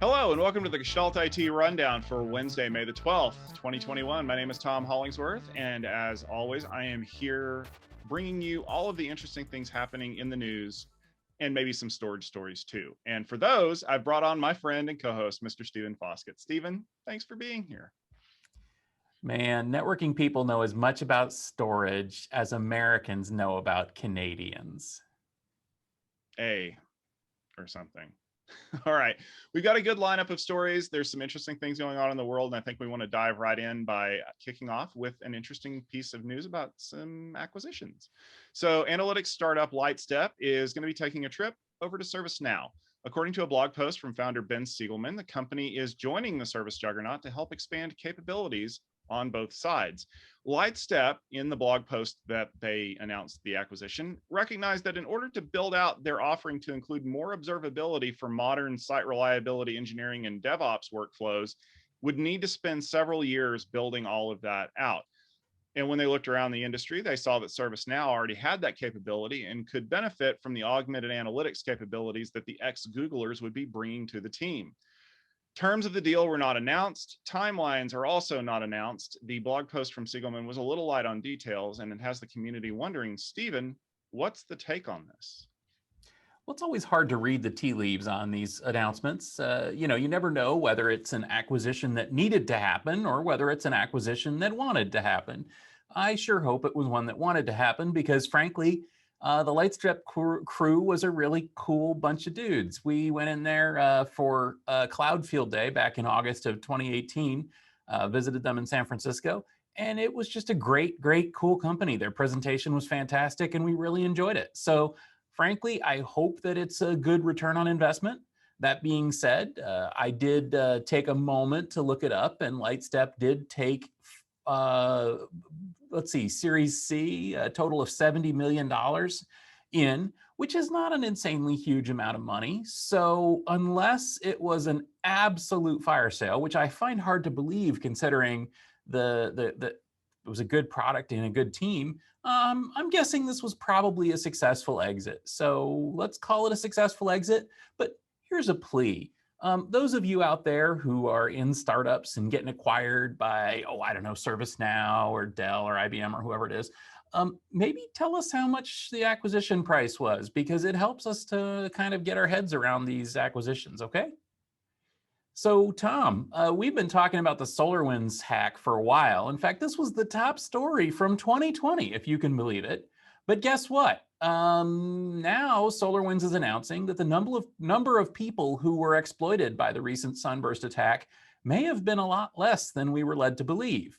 Hello and welcome to the Gestalt IT Rundown for Wednesday, May the 12th, 2021. My name is Tom Hollingsworth, and as always, I am here bringing you all of the interesting things happening in the news and maybe some storage stories too. And for those, I've brought on my friend and co-host, Mr. Stephen Foskett. Stephen, thanks for being here. Man, networking people know as much about storage as Americans know about Canadians. Or something. All right, we've got a good lineup of stories. There's some interesting things going on in the world, and I think we want to dive right in by kicking off with an interesting piece of news about some acquisitions. So analytics startup Lightstep is going to be taking a trip over to ServiceNow. According to a blog post from founder Ben Siegelman, the company is joining the service juggernaut to help expand capabilities on both sides. Lightstep, in the blog post that they announced the acquisition, recognized that in order to build out their offering to include more observability for modern site reliability engineering and DevOps workflows, would need to spend several years building all of that out. And when they looked around the industry, they saw that ServiceNow already had that capability and could benefit from the augmented analytics capabilities that the ex-Googlers would be bringing to the team. Terms of the deal were not announced. Timelines are also not announced. The blog post from Siegelman was a little light on details, and it has the community wondering, Stephen, what's the take on this? Well, it's always hard to read the tea leaves on these announcements. You never know whether it's an acquisition that needed to happen or whether it's an acquisition that wanted to happen. I sure hope it was one that wanted to happen because, frankly, the Lightstep crew was a really cool bunch of dudes. We went in there for Cloud Field Day back in August of 2018, visited them in San Francisco, and it was just a great, cool company. Their presentation was fantastic, and we really enjoyed it. So, frankly, I hope that it's a good return on investment. That being said, I did take a moment to look it up, and Lightstep did take Series C, a total of $70 million in, which is not an insanely huge amount of money. So unless it was an absolute fire sale, which I find hard to believe considering it was a good product and a good team, I'm guessing this was probably a successful exit. So let's call it a successful exit. But here's a plea. Those of you out there who are in startups and getting acquired by, ServiceNow or Dell or IBM or whoever it is, maybe tell us how much the acquisition price was, because it helps us to kind of get our heads around these acquisitions, okay? So, Tom, we've been talking about the SolarWinds hack for a while. In fact, this was the top story from 2020, if you can believe it. But guess what? Now SolarWinds is announcing that the number of people who were exploited by the recent Sunburst attack may have been a lot less than we were led to believe.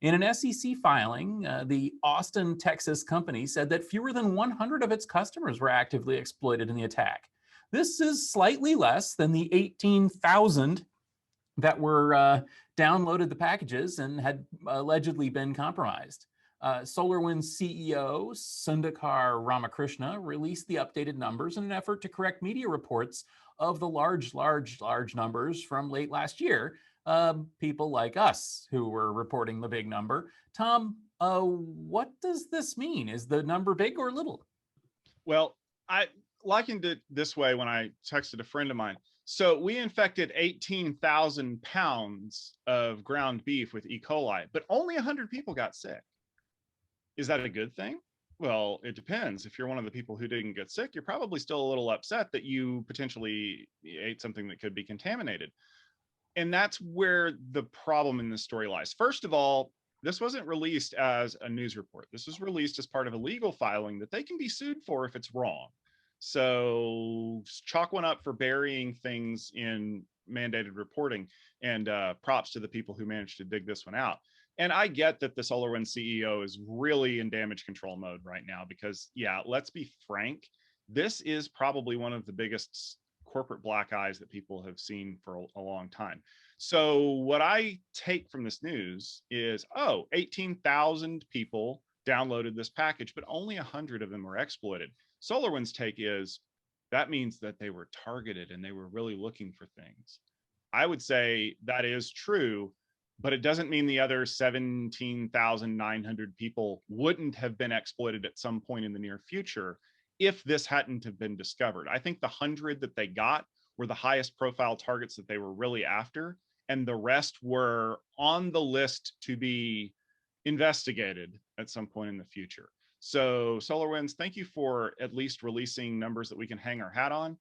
In an SEC filing, the Austin, Texas company said that fewer than 100 of its customers were actively exploited in the attack. This is slightly less than the 18,000 that were downloaded the packages and had allegedly been compromised. SolarWinds CEO Sundakar Ramakrishna released the updated numbers in an effort to correct media reports of the large numbers from late last year. People like us who were reporting the big number. Tom, what does this mean? Is the number big or little? Well, I likened it this way when I texted a friend of mine. So we infected 18,000 pounds of ground beef with E. coli, but only 100 people got sick. Is that a good thing? Well, it depends. If you're one of the people who didn't get sick, you're probably still a little upset that you potentially ate something that could be contaminated. And that's where the problem in this story lies. First of all, this wasn't released as a news report. This was released as part of a legal filing that they can be sued for if it's wrong. So chalk one up for burying things in mandated reporting, and props to the people who managed to dig this one out. And I get that the SolarWinds CEO is really in damage control mode right now because, yeah, let's be frank, this is probably one of the biggest corporate black eyes that people have seen for a long time. So what I take from this news is, 18,000 people downloaded this package, but only 100 of them were exploited. SolarWinds' take is that means that they were targeted and they were really looking for things. I would say that is true, but it doesn't mean the other 17,900 people wouldn't have been exploited at some point in the near future if this hadn't have been discovered. I think the 100 that they got were the highest profile targets that they were really after, and the rest were on the list to be investigated at some point in the future. So SolarWinds, thank you for at least releasing numbers that we can hang our hat on,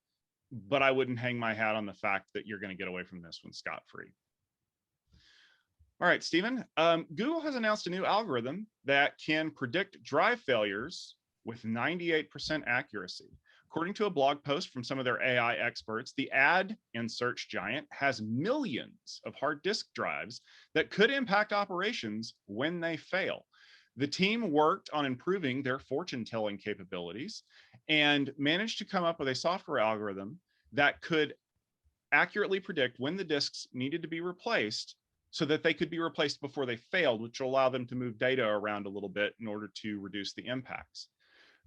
but I wouldn't hang my hat on the fact that you're going to get away from this one scot-free. All right, Stephen. Google has announced a new algorithm that can predict drive failures with 98% accuracy. According to a blog post from some of their AI experts, the ad and search giant has millions of hard disk drives that could impact operations when they fail. The team worked on improving their fortune-telling capabilities and managed to come up with a software algorithm that could accurately predict when the disks needed to be replaced so that they could be replaced before they failed, which will allow them to move data around a little bit in order to reduce the impacts.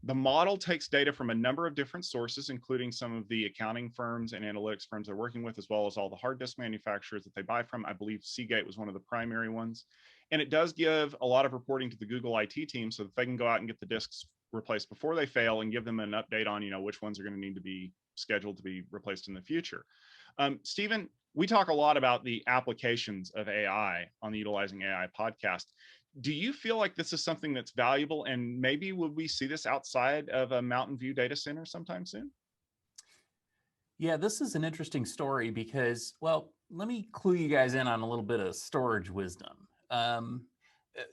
The model takes data from a number of different sources, including some of the accounting firms and analytics firms they're working with, as well as all the hard disk manufacturers that they buy from. I believe Seagate was one of the primary ones. And it does give a lot of reporting to the Google IT team so that they can go out and get the disks replaced before they fail and give them an update on, which ones are going to need to be scheduled to be replaced in the future. Stephen, we talk a lot about the applications of AI on the Utilizing AI podcast. Do you feel like this is something that's valuable, and maybe would we see this outside of a Mountain View data center sometime soon? Yeah, this is an interesting story because, well, let me clue you guys in on a little bit of storage wisdom.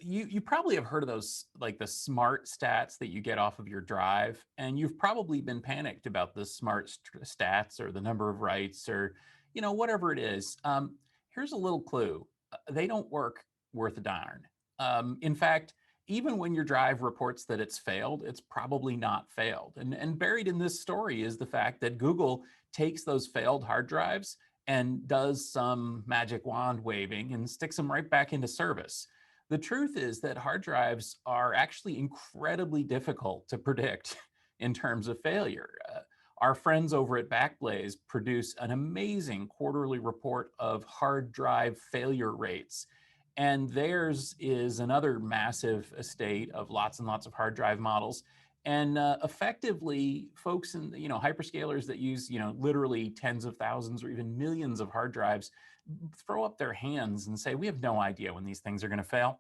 You probably have heard of those, like the smart stats that you get off of your drive, and you've probably been panicked about the smart stats or the number of writes or whatever it is. Here's a little clue: they don't work worth a darn. In fact, even when your drive reports that it's failed, it's probably not failed. And buried in this story is the fact that Google takes those failed hard drives and does some magic wand waving and sticks them right back into service. The truth is that hard drives are actually incredibly difficult to predict in terms of failure. Our friends over at Backblaze produce an amazing quarterly report of hard drive failure rates. And theirs is another massive estate of lots and lots of hard drive models. And effectively, folks in hyperscalers that use literally tens of thousands or even millions of hard drives throw up their hands and say, we have no idea when these things are going to fail.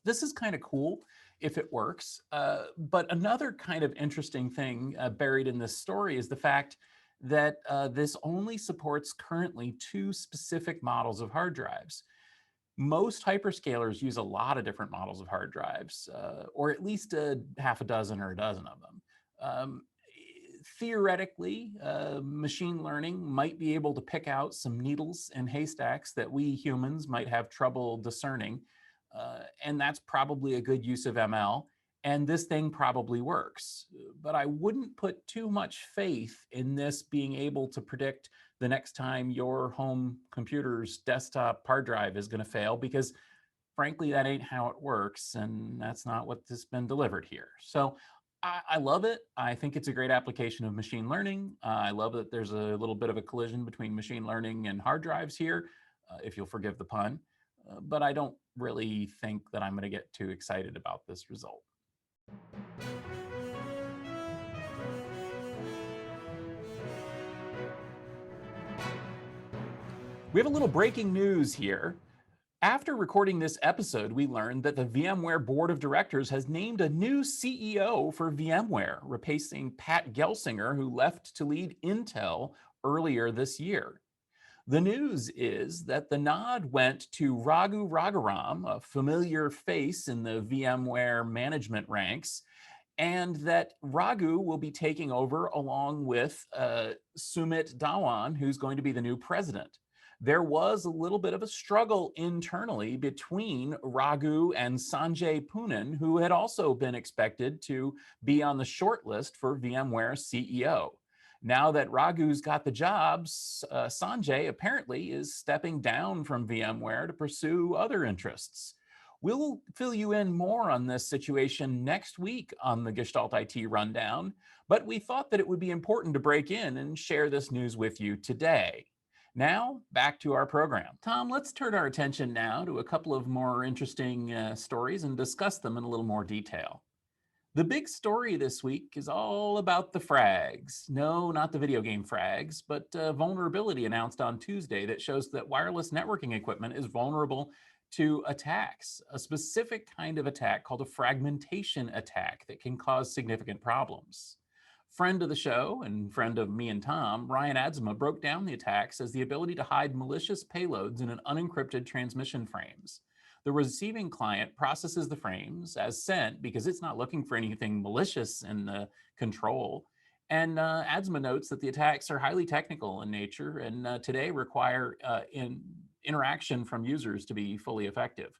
This is kind of cool if it works. But another kind of interesting thing buried in this story is the fact that this only supports currently 2 specific models of hard drives. Most hyperscalers use a lot of different models of hard drives, or at least a half a dozen or a dozen of them. Theoretically, machine learning might be able to pick out some needles and haystacks that we humans might have trouble discerning. And that's probably a good use of ML. And this thing probably works. But I wouldn't put too much faith in this being able to predict the next time your home computer's desktop hard drive is going to fail, because frankly, that ain't how it works. And that's not what has been delivered here. So I love it. I think it's a great application of machine learning. I love that there's a little bit of a collision between machine learning and hard drives here, if you'll forgive the pun. But I don't really think that I'm going to get too excited about this result. We have a little breaking news here. After recording this episode, we learned that the VMware Board of Directors has named a new CEO for VMware, replacing Pat Gelsinger, who left to lead Intel earlier this year. The news is that the nod went to Raghu Raghuram, a familiar face in the VMware management ranks, and that Raghu will be taking over along with Sumit Dhawan, who's going to be the new president. There was a little bit of a struggle internally between Raghu and Sanjay Poonen, who had also been expected to be on the short list for VMware CEO. Now that Raghu's got the jobs, Sanjay apparently is stepping down from VMware to pursue other interests. We'll fill you in more on this situation next week on the Gestalt IT Rundown, but we thought that it would be important to break in and share this news with you today. Now, back to our program. Tom, let's turn our attention now to a couple of more interesting stories and discuss them in a little more detail. The big story this week is all about the frags. No, not the video game frags, but a vulnerability announced on Tuesday that shows that wireless networking equipment is vulnerable to attacks, a specific kind of attack called a fragmentation attack that can cause significant problems. Friend of the show and friend of me and Tom, Ryan Adzema broke down the attacks as the ability to hide malicious payloads in an unencrypted transmission frames. The receiving client processes the frames as sent because it's not looking for anything malicious in the control. And Adzema notes that the attacks are highly technical in nature and today require interaction from users to be fully effective.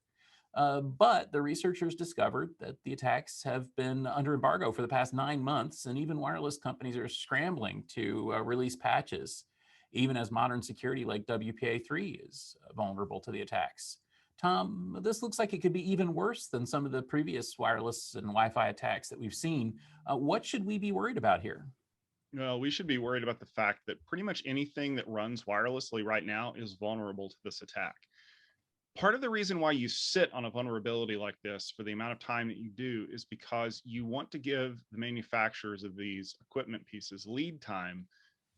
But the researchers discovered that the attacks have been under embargo for the past 9 months, and even wireless companies are scrambling to release patches, even as modern security like WPA3 is vulnerable to the attacks. Tom, this looks like it could be even worse than some of the previous wireless and Wi-Fi attacks that we've seen. What should we be worried about here? Well, we should be worried about the fact that pretty much anything that runs wirelessly right now is vulnerable to this attack. Part of the reason why you sit on a vulnerability like this for the amount of time that you do is because you want to give the manufacturers of these equipment pieces lead time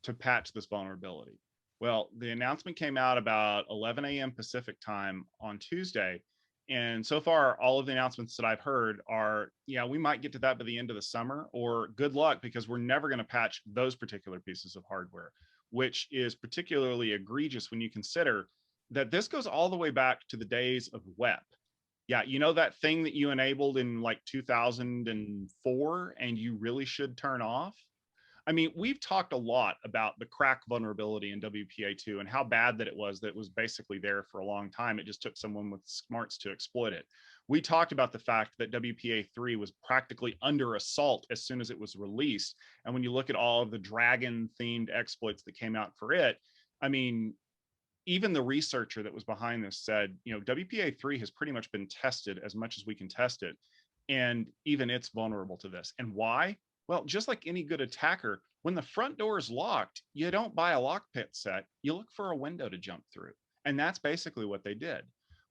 to patch this vulnerability. Well, the announcement came out about 11 a.m. Pacific time on Tuesday. And so far, all of the announcements that I've heard are, yeah, we might get to that by the end of the summer, or good luck, because we're never going to patch those particular pieces of hardware, which is particularly egregious when you consider that this goes all the way back to the days of web. Yeah, you know that thing that you enabled in like 2004 and you really should turn off? I mean, we've talked a lot about the crack vulnerability in WPA2 and how bad that it was basically there for a long time. It just took someone with smarts to exploit it. We talked about the fact that WPA3 was practically under assault as soon as it was released. And when you look at all of the dragon themed exploits that came out for it, I mean, even the researcher that was behind this said, you know, WPA3 has pretty much been tested as much as we can test it. And even it's vulnerable to this. And why? Well, just like any good attacker, when the front door is locked, you don't buy a lockpick set, you look for a window to jump through. And that's basically what they did.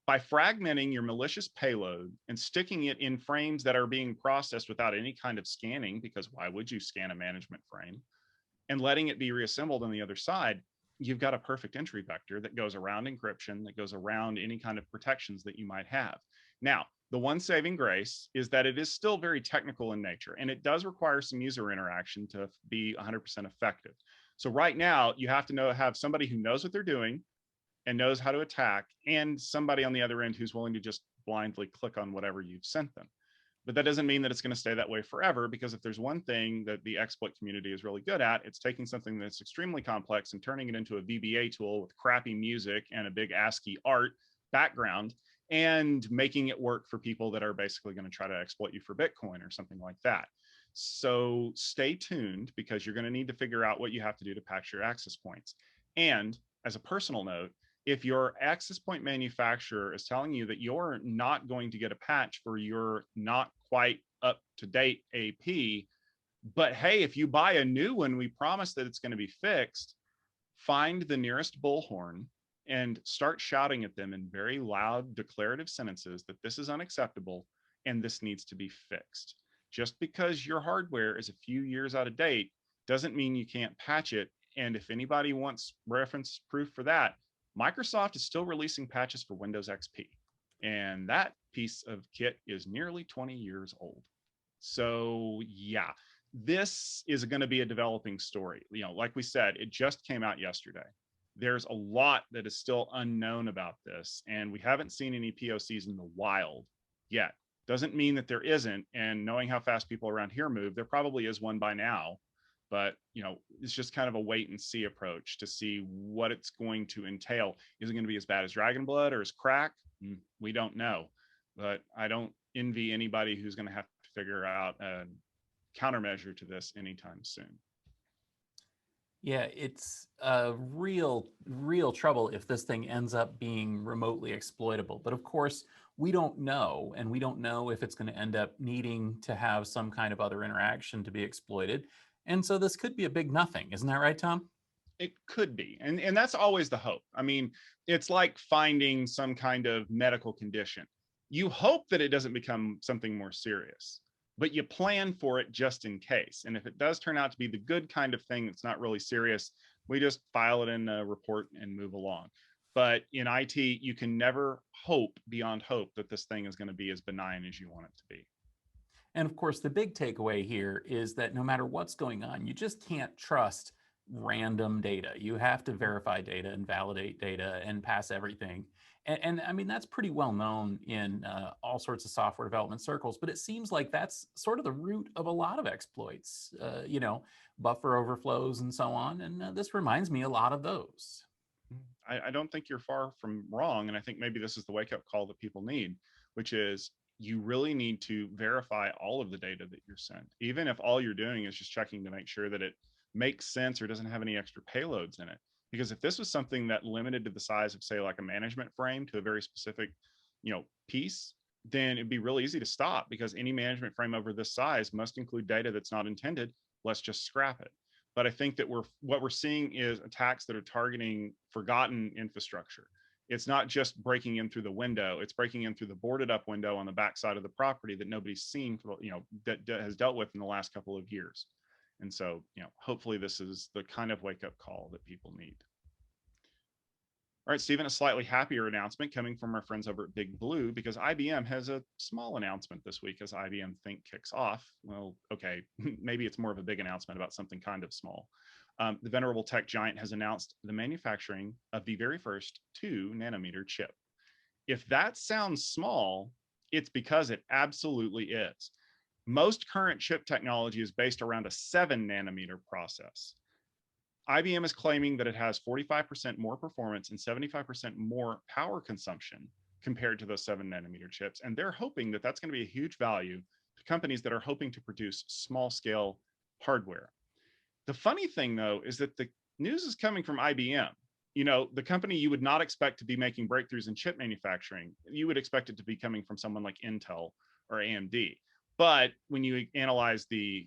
By fragmenting your malicious payload and sticking it in frames that are being processed without any kind of scanning, because why would you scan a management frame, and letting it be reassembled on the other side, you've got a perfect entry vector that goes around encryption, that goes around any kind of protections that you might have. Now, the one saving grace is that it is still very technical in nature, and it does require some user interaction to be 100% effective. So right now, you have to have somebody who knows what they're doing and knows how to attack, and somebody on the other end who's willing to just blindly click on whatever you've sent them. But that doesn't mean that it's going to stay that way forever, because if there's one thing that the exploit community is really good at, it's taking something that's extremely complex and turning it into a VBA tool with crappy music and a big ASCII art background and making it work for people that are basically going to try to exploit you for Bitcoin or something like that. So stay tuned, because you're going to need to figure out what you have to do to patch your access points. And as a personal note, if your access point manufacturer is telling you that you're not going to get a patch for your not quite up to date AP, but hey, if you buy a new one, we promise that it's going to be fixed, find the nearest bullhorn and start shouting at them in very loud declarative sentences that this is unacceptable and this needs to be fixed. Just because your hardware is a few years out of date doesn't mean you can't patch it. And if anybody wants reference proof for that, Microsoft is still releasing patches for Windows XP, and that piece of kit is nearly 20 years old. So yeah, this is going to be a developing story. You know, like we said, it just came out yesterday. There's a lot that is still unknown about this, and we haven't seen any POCs in the wild yet. Doesn't mean that there isn't, and knowing how fast people around here move, there probably is one by now. But, you know, it's just kind of a wait and see approach to see what it's going to entail. Is it going to be as bad as Dragon Blood or as Crack? We don't know. But I don't envy anybody who's going to have to figure out a countermeasure to this anytime soon. Yeah, it's a real trouble if this thing ends up being remotely exploitable. But of course, we don't know, and we don't know if it's going to end up needing to have some kind of other interaction to be exploited. And so this could be a big nothing. Isn't that right, Tom? It could be. And that's always the hope. I mean, it's like finding some kind of medical condition. You hope that it doesn't become something more serious, but you plan for it just in case. And if it does turn out to be the good kind of thing that's not really serious, we just file it in a report and move along. But in IT, you can never hope beyond hope that this thing is going to be as benign as you want it to be. And of course, the big takeaway here is that no matter what's going on, you just can't trust random data. You have to verify data and validate data and pass everything. And I mean, that's pretty well known in all sorts of software development circles, but it seems like that's sort of the root of a lot of exploits, buffer overflows and so on. And this reminds me a lot of those. I don't think you're far from wrong. And I think maybe this is the wake up call that people need, which is you really need to verify all of the data that you're sent, even if all you're doing is just checking to make sure that it makes sense or doesn't have any extra payloads in it. Because if this was something that limited to the size of, say, like a management frame to a very specific, piece, then it'd be really easy to stop because any management frame over this size must include data that's not intended. Let's just scrap it. But I think that what we're seeing is attacks that are targeting forgotten infrastructure. It's not just breaking in through the window, it's breaking in through the boarded up window on the backside of the property that nobody's seen for, that has dealt with in the last couple of years. And so, hopefully this is the kind of wake up call that people need. All right, Stephen, a slightly happier announcement coming from our friends over at Big Blue, because IBM has a small announcement this week as IBM Think kicks off. Well, okay, maybe it's more of a big announcement about something kind of small. The venerable tech giant has announced the manufacturing of the very first 2-nanometer chip. If that sounds small, it's because it absolutely is. Most current chip technology is based around a 7-nanometer process. IBM is claiming that it has 45% more performance and 75% more power consumption compared to those 7-nanometer chips. And they're hoping that that's going to be a huge value to companies that are hoping to produce small scale hardware. The funny thing, though, is that the news is coming from IBM. The company you would not expect to be making breakthroughs in chip manufacturing. You would expect it to be coming from someone like Intel or AMD. But when you analyze the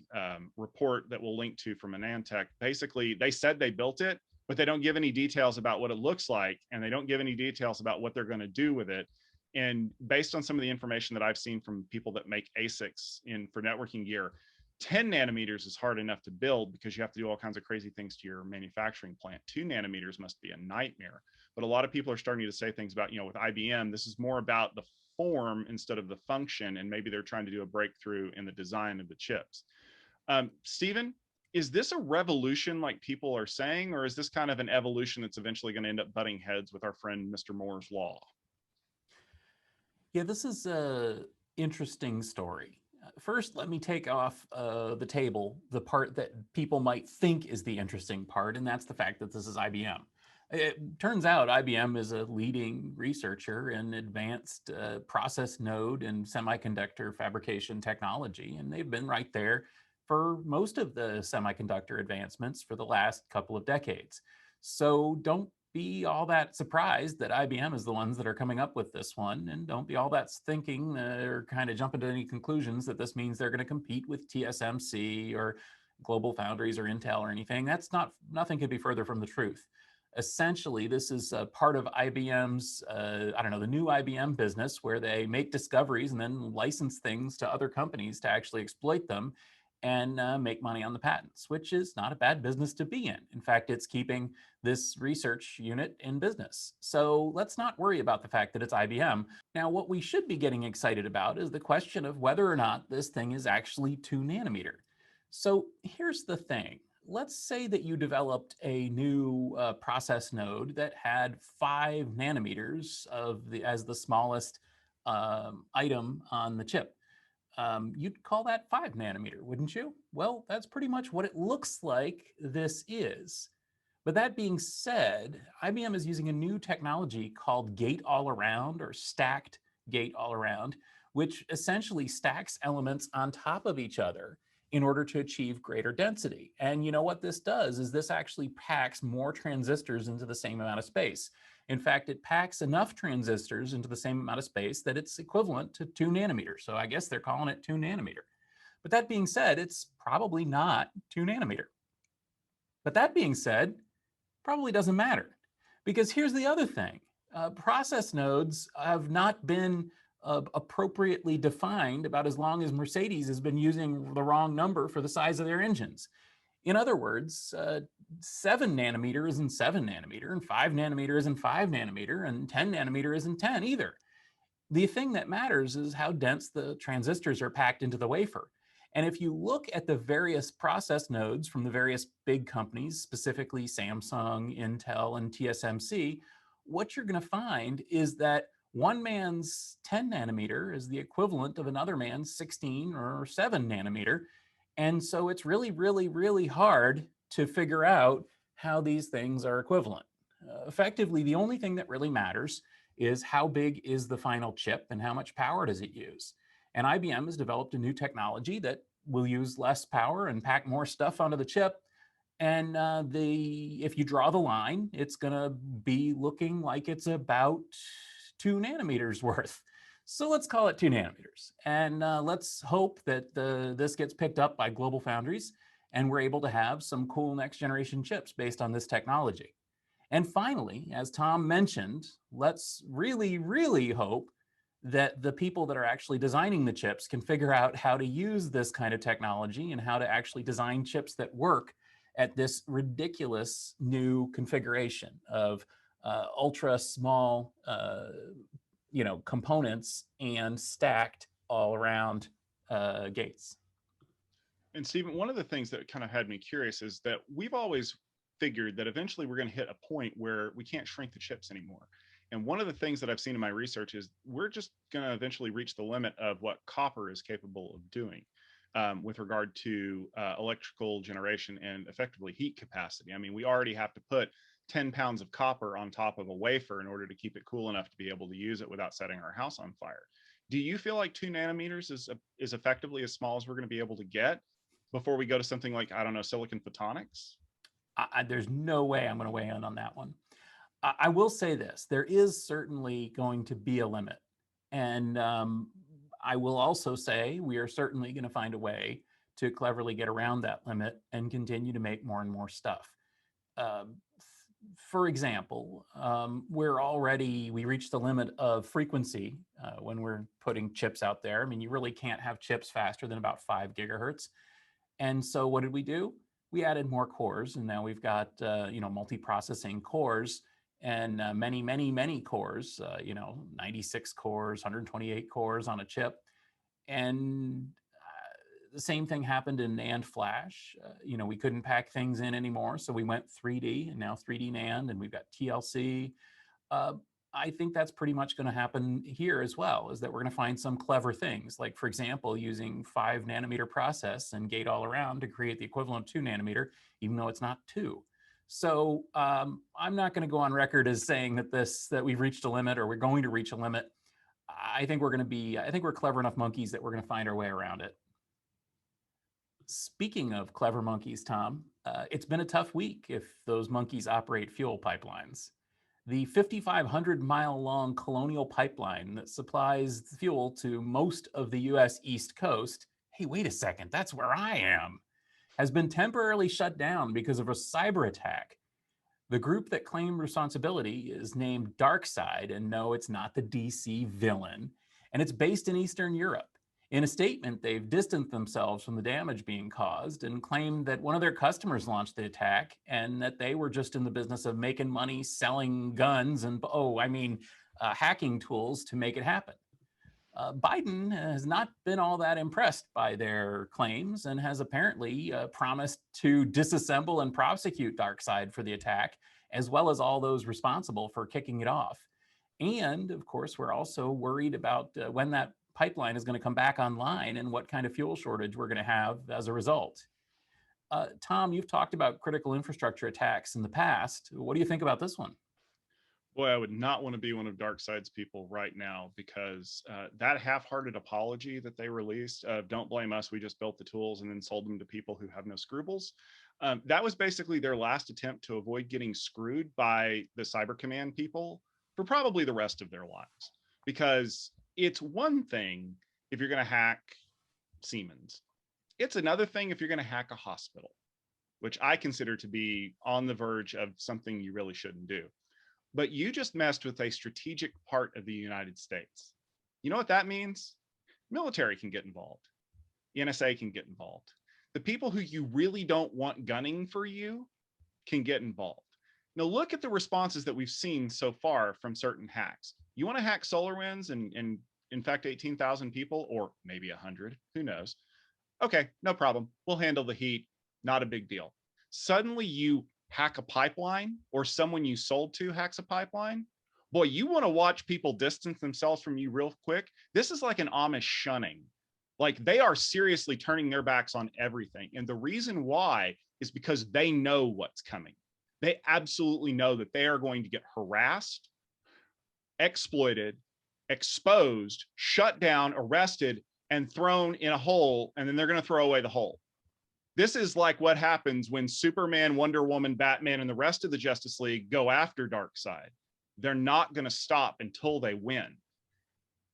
report that we'll link to from Anantech, basically they said they built it, but they don't give any details about what it looks like, and they don't give any details about what they're going to do with it. And based on some of the information that I've seen from people that make ASICs for networking gear, 10 nanometers is hard enough to build because you have to do all kinds of crazy things to your manufacturing plant. 2 nanometers must be a nightmare. But a lot of people are starting to say things about, with IBM, this is more about the form instead of the function, and maybe they're trying to do a breakthrough in the design of the chips. Stephen, is this a revolution like people are saying, or is this kind of an evolution that's eventually going to end up butting heads with our friend Mr. Moore's Law? Yeah, this is an interesting story. First, let me take off the table the part that people might think is the interesting part, and that's the fact that this is IBM. It turns out IBM is a leading researcher in advanced process node and semiconductor fabrication technology, and they've been right there for most of the semiconductor advancements for the last couple of decades. So don't be all that surprised that IBM is the ones that are coming up with this one, and don't be all that thinking or kind of jumping to any conclusions that this means they're going to compete with TSMC or Global Foundries or Intel or anything. Nothing could be further from the truth. Essentially, this is part of IBM's, the new IBM business where they make discoveries and then license things to other companies to actually exploit them and make money on the patents, which is not a bad business to be in. In fact, it's keeping this research unit in business. So let's not worry about the fact that it's IBM. Now, what we should be getting excited about is the question of whether or not this thing is actually 2 nanometer. So here's the thing. Let's say that you developed a new process node that had 5 nanometers as the smallest item on the chip. You'd call that 5 nanometer, wouldn't you? Well, that's pretty much what it looks like this is. But that being said, IBM is using a new technology called gate-all-around or stacked gate-all-around, which essentially stacks elements on top of each other in order to achieve greater density. And you know what this does is this actually packs more transistors into the same amount of space. In fact, it packs enough transistors into the same amount of space that it's equivalent to 2 nanometers. So I guess they're calling it 2 nanometer. But that being said, it's probably not 2 nanometer. But that being said, probably doesn't matter. Because here's the other thing. Process nodes have not been appropriately defined about as long as Mercedes has been using the wrong number for the size of their engines. In other words, 7 nanometer isn't 7 nanometer, and 5 nanometer isn't 5 nanometer, and 10 nanometer isn't 10 either. The thing that matters is how dense the transistors are packed into the wafer. And if you look at the various process nodes from the various big companies, specifically Samsung, Intel, and TSMC, what you're going to find is that one man's 10 nanometer is the equivalent of another man's 16 or 7 nanometer. And so it's really, really, really hard to figure out how these things are equivalent. Effectively, the only thing that really matters is how big is the final chip and how much power does it use. And IBM has developed a new technology that will use less power and pack more stuff onto the chip. And if you draw the line, it's going to be looking like it's about 2 nanometers worth. So let's call it 2 nanometers. And let's hope that this gets picked up by global foundries and we're able to have some cool next generation chips based on this technology. And finally, as Tom mentioned, let's really, really hope that the people that are actually designing the chips can figure out how to use this kind of technology and how to actually design chips that work at this ridiculous new configuration of ultra small components and stacked all around gates. And Stephen, one of the things that kind of had me curious is that we've always figured that eventually we're going to hit a point where we can't shrink the chips anymore. And one of the things that I've seen in my research is we're just going to eventually reach the limit of what copper is capable of doing with regard to electrical generation and effectively heat capacity. I mean, we already have to put 10 pounds of copper on top of a wafer in order to keep it cool enough to be able to use it without setting our house on fire. Do you feel like 2 nanometers is effectively as small as we're going to be able to get before we go to something like, I don't know, silicon photonics? There's no way I'm going to weigh in on that one. I will say this, there is certainly going to be a limit. And I will also say we are certainly going to find a way to cleverly get around that limit and continue to make more and more stuff. For example, we reached the limit of frequency when we're putting chips out there. I mean, you really can't have chips faster than about 5 gigahertz. And so what did we do? We added more cores, and now we've got multi-processing cores and many, many, many cores, 96 cores, 128 cores on a chip. And the same thing happened in NAND flash. We couldn't pack things in anymore, so we went 3D, and now 3D NAND, and we've got TLC. I think that's pretty much going to happen here as well, is that we're going to find some clever things, like, for example, using 5 nanometer process and gate all around to create the equivalent of 2 nanometer, even though it's not 2. So I'm not going to go on record as saying that we've reached a limit or we're going to reach a limit. I think we're clever enough monkeys that we're going to find our way around it. Speaking of clever monkeys, Tom, it's been a tough week if those monkeys operate fuel pipelines. The 5,500-mile-long Colonial Pipeline that supplies fuel to most of the U.S. East Coast, hey, wait a second, that's where I am, has been temporarily shut down because of a cyber attack. The group that claimed responsibility is named DarkSide, and no, it's not the DC villain, and it's based in Eastern Europe. In a statement, they've distanced themselves from the damage being caused and claimed that one of their customers launched the attack and that they were just in the business of making money selling guns and, hacking tools to make it happen. Biden has not been all that impressed by their claims and has apparently promised to disassemble and prosecute DarkSide for the attack, as well as all those responsible for kicking it off. And of course, we're also worried about when that pipeline is going to come back online and what kind of fuel shortage we're going to have as a result. Tom, you've talked about critical infrastructure attacks in the past. What do you think about this one? Boy, I would not want to be one of DarkSide's people right now, because that half-hearted apology that they released, don't blame us, we just built the tools and then sold them to people who have no scruples. That was basically their last attempt to avoid getting screwed by the Cyber Command people for probably the rest of their lives. Because it's one thing if you're going to hack Siemens. It's another thing if you're going to hack a hospital. which I consider to be on the verge of something you really shouldn't do. But you just messed with a strategic part of the United States. You know what that means? Military can get involved. The NSA can get involved. The people who you really don't want gunning for you can get involved. Now look at the responses that we've seen so far from certain hacks. You want to hack SolarWinds and infect 18,000 people, or maybe 100, who knows? Okay, no problem. We'll handle the heat. Not a big deal. Suddenly you hack a pipeline, or someone you sold to hacks a pipeline. Boy, you want to watch people distance themselves from you real quick. This is like an Amish shunning. Like, they are seriously turning their backs on everything. And the reason why is because they know what's coming. They absolutely know that they are going to get harassed, exploited, exposed, shut down, arrested, and thrown in a hole, and then they're going to throw away the hole. This is like what happens when Superman, Wonder Woman, Batman, and the rest of the Justice League go after Darkseid. They're not going to stop until they win.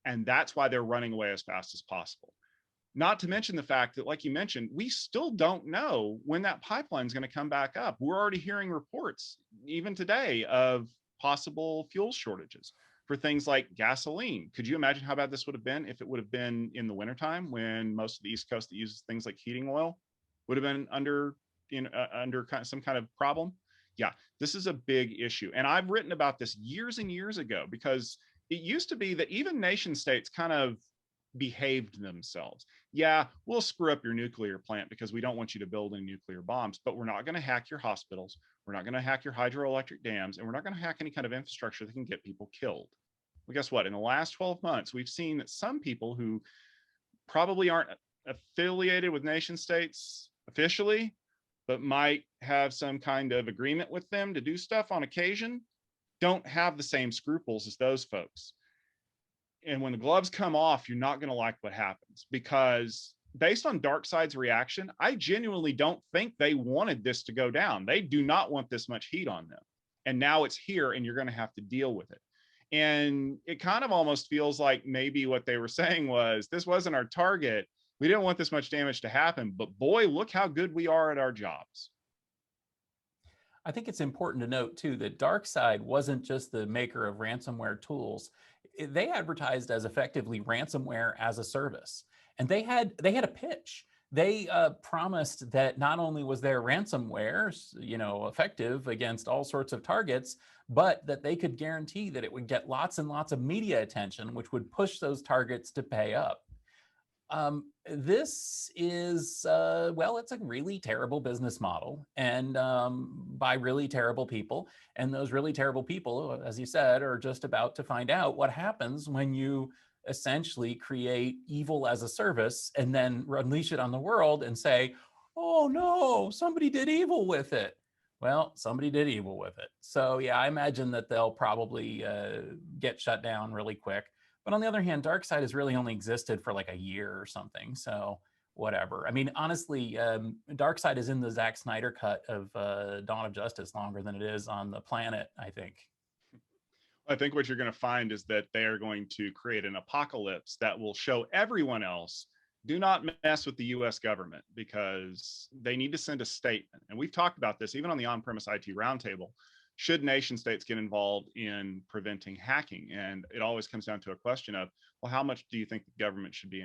And that's why they're running away as fast as possible. Not to mention the fact that, like you mentioned, we still don't know when that pipeline is going to come back up. We're already hearing reports, even today, of possible fuel shortages for things like gasoline. Could you imagine how bad this would have been if it would have been in the wintertime, when most of the East Coast that uses things like heating oil would have been under some kind of problem? Yeah, this is a big issue. And I've written about this years and years ago, because it used to be that even nation states kind of behaved themselves. Yeah, we'll screw up your nuclear plant because we don't want you to build any nuclear bombs, but we're not going to hack your hospitals. We're not going to hack your hydroelectric dams, and we're not going to hack any kind of infrastructure that can get people killed. Well, guess what? In the last 12 months, we've seen that some people who probably aren't affiliated with nation states officially, but might have some kind of agreement with them to do stuff on occasion, don't have the same scruples as those folks. And when the gloves come off, you're not going to like what happens, because based on Darkseid's reaction, I genuinely don't think they wanted this to go down. They do not want this much heat on them. And now it's here, and you're going to have to deal with it. And it kind of almost feels like maybe what they were saying was, this wasn't our target. We didn't want this much damage to happen, but boy, look how good we are at our jobs. I think it's important to note too that Darkseid wasn't just the maker of ransomware tools. They advertised as effectively ransomware as a service, and they had a pitch. They promised that not only was their ransomware, effective against all sorts of targets, but that they could guarantee that it would get lots and lots of media attention, which would push those targets to pay up. This is, it's a really terrible business model, and by really terrible people. And those really terrible people, as you said, are just about to find out what happens when you essentially create evil as a service and then unleash it on the world and say, oh no, somebody did evil with it. Well, somebody did evil with it. So yeah, I imagine that they'll probably get shut down really quick. But on the other hand, Darkseid has really only existed for like a year or something. So whatever. I mean, honestly, Darkseid is in the Zack Snyder cut of Dawn of Justice longer than it is on the planet, I think. I think what you're going to find is that they are going to create an apocalypse that will show everyone else, do not mess with the US government, because they need to send a statement. And we've talked about this even on the on-premise IT roundtable. Should nation states get involved in preventing hacking? And it always comes down to a question of, well, how much do you think the government should be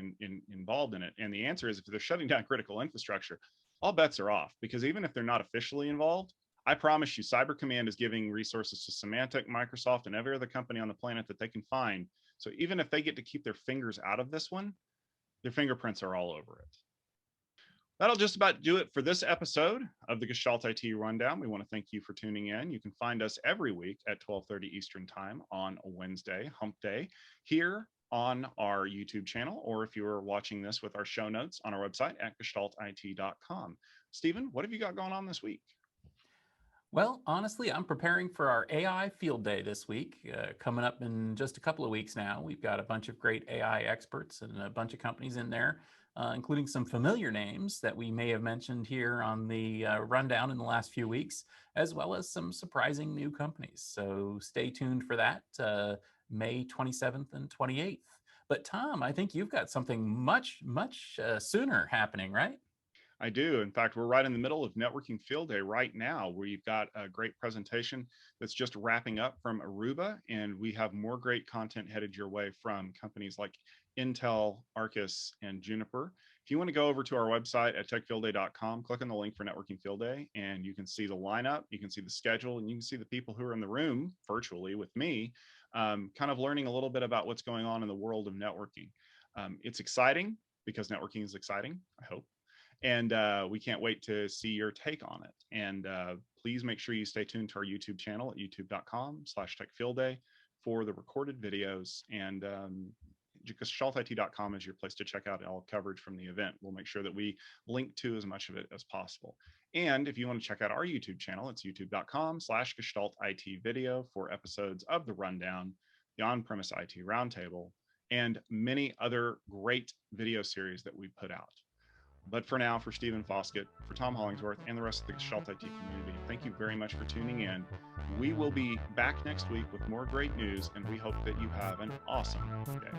involved in it? And the answer is, if they're shutting down critical infrastructure, all bets are off, because even if they're not officially involved, I promise you, Cyber Command is giving resources to Symantec, Microsoft, and every other company on the planet that they can find. So even if they get to keep their fingers out of this one, their fingerprints are all over it. That'll just about do it for this episode of the Gestalt IT Rundown. We want to thank you for tuning in. You can find us every week at 12:30 Eastern Time on a Wednesday, Hump Day, here on our YouTube channel, or if you are watching this with our show notes on our website at gestaltit.com. Stephen, what have you got going on this week? Well, honestly, I'm preparing for our AI field day this week, coming up in just a couple of weeks now. We've got a bunch of great AI experts and a bunch of companies in there, including some familiar names that we may have mentioned here on the rundown in the last few weeks, as well as some surprising new companies. So stay tuned for that, May 27th and 28th. But Tom, I think you've got something much sooner happening, right? I do. In fact, we're right in the middle of Networking Field Day right now. We've got a great presentation that's just wrapping up from Aruba, and we have more great content headed your way from companies like Intel, Arcus, and Juniper. If you want to go over to our website at techfieldday.com, click on the link for Networking Field Day, and you can see the lineup, you can see the schedule, and you can see the people who are in the room virtually with me, kind of learning a little bit about what's going on in the world of networking. It's exciting because networking is exciting, I hope. And we can't wait to see your take on it. And please make sure you stay tuned to our YouTube channel at youtube.com/techfieldday for the recorded videos. And gestaltit.com is your place to check out all coverage from the event. We'll make sure that we link to as much of it as possible. And if you want to check out our YouTube channel, it's youtube.com/gestaltit video for episodes of The Rundown, the On-Premise IT Roundtable, and many other great video series that we put out. But for now, for Stephen Foskett, for Tom Hollingsworth, and the rest of the Gestalt IT community, thank you very much for tuning in. We will be back next week with more great news, and we hope that you have an awesome day.